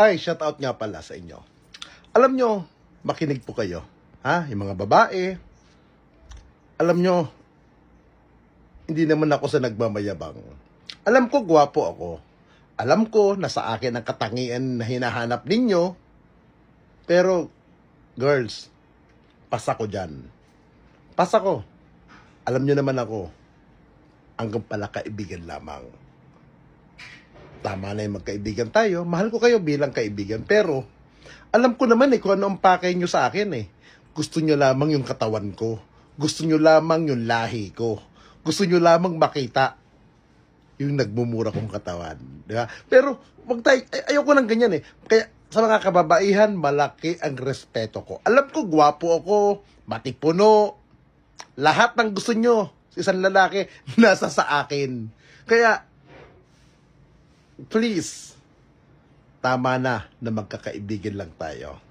Ay, shout out nga pala sa inyo. Alam nyo, makinig po kayo. Ha? Yung mga babae. Alam nyo, hindi naman ako sa nagmamayabang. Alam ko, gwapo ako. Alam ko na sa akin ang katangian na hinahanap ninyo. Pero, girls, pasa ko dyan. Pasa ko. Alam nyo naman ako, hanggang pala kaibigan lamang. Tama na yung magkaibigan tayo. Mahal ko kayo bilang kaibigan. Pero, alam ko naman kung ano ang pakay nyo sa akin Gusto nyo lamang yung katawan ko. Gusto nyo lamang yung lahi ko. Gusto nyo lamang makita yung nagmumura kong katawan. Diba? Pero, wag tayo, ayoko ng ganyan Kaya, sa mga kababaihan, malaki ang respeto ko. Alam ko, gwapo ako, matipuno. Lahat ng gusto nyo sa isang lalaki, nasa sa akin. Kaya, please, tama na magkakaibigan lang tayo.